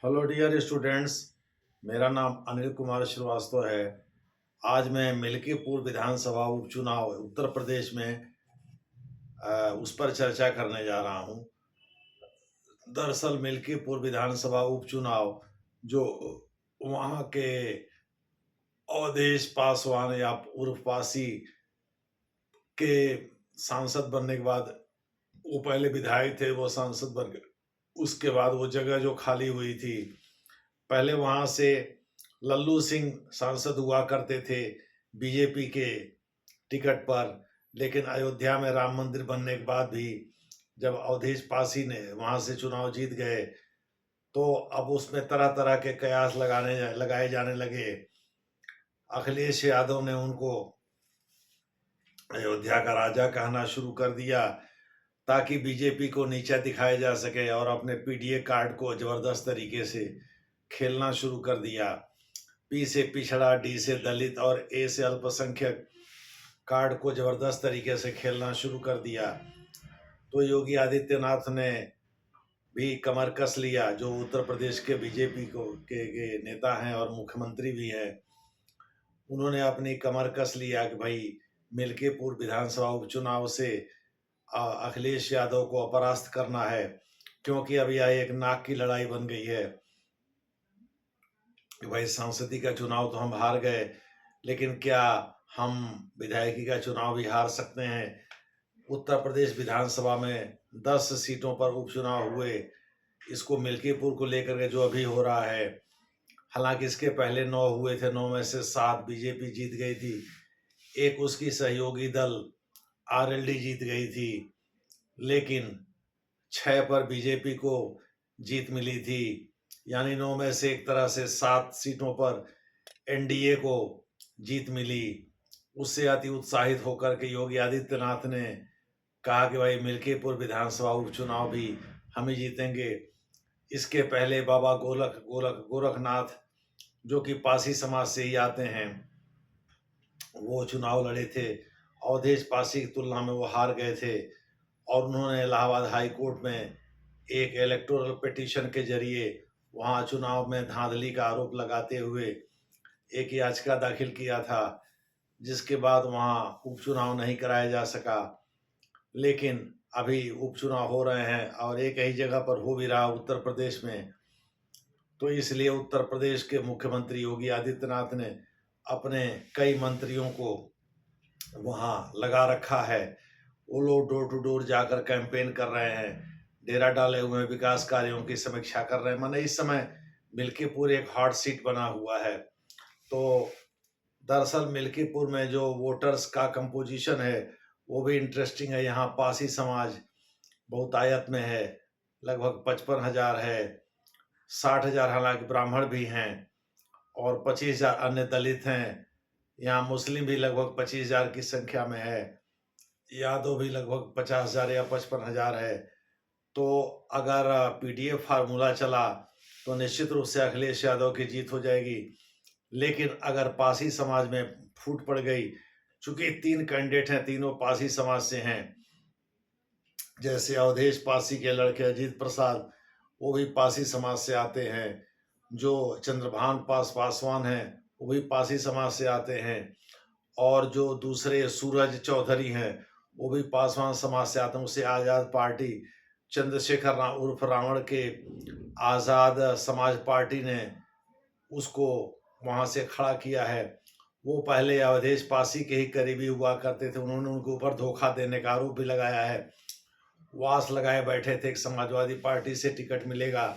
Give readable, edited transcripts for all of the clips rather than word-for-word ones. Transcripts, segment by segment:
Hello dear students. मेरा नाम अनिल कुमार श्रीवास्तव है। आज मैं मिल्कीपुर विधानसभा उपचुनाव उत्तर प्रदेश में उस पर चर्चा करने जा रहा हूं। दरअसल मिल्कीपुर विधानसभा उपचुनाव जो वहां के अवधेश पासवान या उर्फ पासी के सांसद बनने के बाद, वो पहले विधायक थे, वो सांसद बन गए। उसके बाद वो जगह जो खाली हुई थी, पहले वहां से लल्लू सिंह सांसद हुआ करते थे बीजेपी के टिकट पर। लेकिन अयोध्या में राम मंदिर बनने के बाद भी जब अवधेश पासी ने वहां से चुनाव जीत गए, तो अब उसमें तरह तरह के कयास लगाए जाने लगे। अखिलेश यादव ने उनको अयोध्या का राजा कहना शुरू कर दिया ताकि बीजेपी को नीचा दिखाया जा सके, और अपने पीडीए कार्ड को जबरदस्त तरीके से खेलना शुरू कर दिया। पी से पिछड़ा, डी से दलित और ए से अल्पसंख्यक कार्ड को जबरदस्त तरीके से खेलना शुरू कर दिया। तो योगी आदित्यनाथ ने भी कमर कस लिया, जो उत्तर प्रदेश के बीजेपी के नेता हैं और मुख्यमंत्री भी हैं। उन्होंने अपनी कमर कस लिया कि भाई मिल्कीपुर विधानसभा उपचुनाव से अखिलेश यादव को परास्त करना है, क्योंकि अब यह एक नाक की लड़ाई बन गई है कि भाई सांसदी का चुनाव तो हम हार गए, लेकिन क्या हम विधायकी का चुनाव भी हार सकते हैं? उत्तर प्रदेश विधानसभा में 10 सीटों पर उपचुनाव हुए। इसको मिल्कीपुर को लेकर के जो अभी हो रहा है, हालांकि इसके पहले 9 हुए थे, 9 में से 7 बीजेपी जीत गई थी, एक उसकी सहयोगी दल आरएलडी जीत गई थी, लेकिन 6 पर बीजेपी को जीत मिली थी। यानी 9 में से एक तरह से 7 सीटों पर एनडीए को जीत मिली। उससे अति उत्साहित होकर के योगी आदित्यनाथ ने कहा कि भाई मिल्कीपुर विधानसभा उपचुनाव भी हम ही जीतेंगे। इसके पहले बाबा गोरखनाथ, जो कि पासी समाज से ही आते हैं, वो चुनाव लड़े थे। अवधेश पासी की तुलना में वो हार गए थे, और उन्होंने इलाहाबाद हाई कोर्ट में एक इलेक्टोरल पिटीशन के जरिए वहां चुनाव में धांधली का आरोप लगाते हुए एक याचिका दाखिल किया था, जिसके बाद वहां उपचुनाव नहीं कराया जा सका। लेकिन अभी उपचुनाव हो रहे हैं, और एक ही जगह पर हो भी रहा उत्तर प्रदेश में। तो इसलिए उत्तर प्रदेश के मुख्यमंत्री योगी आदित्यनाथ ने अपने कई मंत्रियों को वहां लगा रखा है। वो लोग डोर टू डोर जाकर कैंपेन कर रहे हैं, डेरा डाले हुए विकास कार्यों की समीक्षा कर रहे हैं। माने इस समय मिल्कीपुर एक हॉट सीट बना हुआ है। तो दरअसल मिल्कीपुर में जो वोटर्स का कंपोजिशन है, वो भी इंटरेस्टिंग है। यहाँ पासी समाज बहुतायत में है, लगभग 55,000 है। 60,000 हालांकि ब्राह्मण भी हैं, और 25,000 अन्य दलित हैं। यहाँ मुस्लिम भी लगभग 25,000 की संख्या में है। यादव भी लगभग 50,000 या 55,000 है। तो अगर पीडीएफ फार्मूला चला तो निश्चित रूप से अखिलेश यादव की जीत हो जाएगी। लेकिन अगर पासी समाज में फूट पड़ गई, चूंकि 3 कैंडिडेट हैं, तीनों पासी समाज से हैं, जैसे अवधेश पासी के लड़के अजीत प्रसाद, वो भी पासी समाज से आते हैं। जो चंद्रभान पासवान हैं, वो भी पासी समाज से आते हैं। और जो दूसरे सूरज चौधरी हैं, वो भी पासवान समाज से आते हैं। उससे आज़ाद पार्टी, चंद्रशेखर उर्फ रावण के आज़ाद समाज पार्टी ने उसको वहां से खड़ा किया है। वो पहले अवधेश पासी के ही करीबी हुआ करते थे। उन्होंने उनके ऊपर धोखा देने का आरोप भी लगाया है। वास लगाए बैठे थे कि समाजवादी पार्टी से टिकट मिलेगा,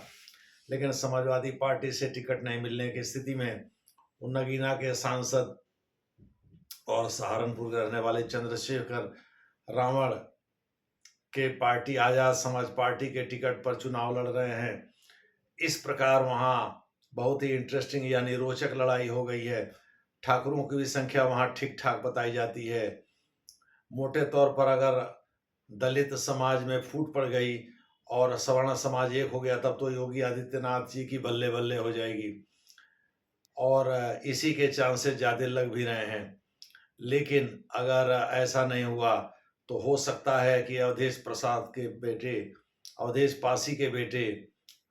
लेकिन समाजवादी पार्टी से टिकट नहीं मिलने की स्थिति में वो नगीना के सांसद और सहारनपुर के रहने वाले चंद्रशेखर रावण के पार्टी आजाद समाज पार्टी के टिकट पर चुनाव लड़ रहे हैं। इस प्रकार वहां बहुत ही इंटरेस्टिंग यानी रोचक लड़ाई हो गई है। ठाकुरों की भी संख्या वहां ठीक ठाक बताई जाती है। मोटे तौर पर अगर दलित समाज में फूट पड़ गई और सवर्ण समाज एक हो गया, तब तो योगी आदित्यनाथ जी की बल्ले बल्ले हो जाएगी, और इसी के चांसेस ज़्यादा लग भी रहे हैं। लेकिन अगर ऐसा नहीं हुआ, तो हो सकता है कि अवधेश पासी के बेटे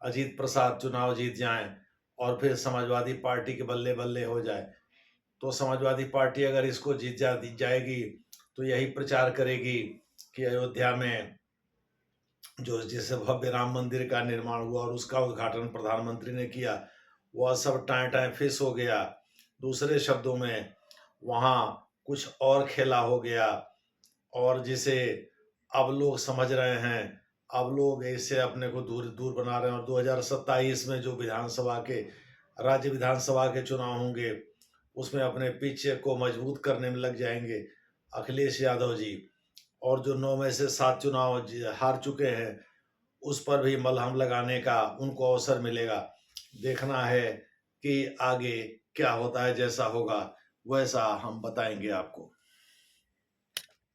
अजीत प्रसाद चुनाव जीत जाएं और फिर समाजवादी पार्टी के बल्ले बल्ले हो जाए, तो समाजवादी पार्टी अगर इसको जीत जाएगी तो यही प्रचार करेगी कि अयोध्या में जो जिसे भव्य राम मंदिर का निर्माण हुआ और उसका उद्घाटन प्रधानमंत्री ने किया, वह सब टाएं टाएं फिस हो गया। दूसरे शब्दों में वहाँ कुछ और खेला हो गया, और जिसे अब लोग समझ रहे हैं, अब लोग इससे अपने को दूर दूर बना रहे हैं। और 2027 में जो राज्य विधानसभा के चुनाव होंगे, उसमें अपने पीछे को मजबूत करने में लग जाएंगे अखिलेश यादव जी। और जो 9 में से 7 चुनाव हार चुके हैं, उस पर भी मलहम लगाने का उनको अवसर मिलेगा। देखना है कि आगे क्या होता है, जैसा होगा वैसा हम बताएंगे आपको।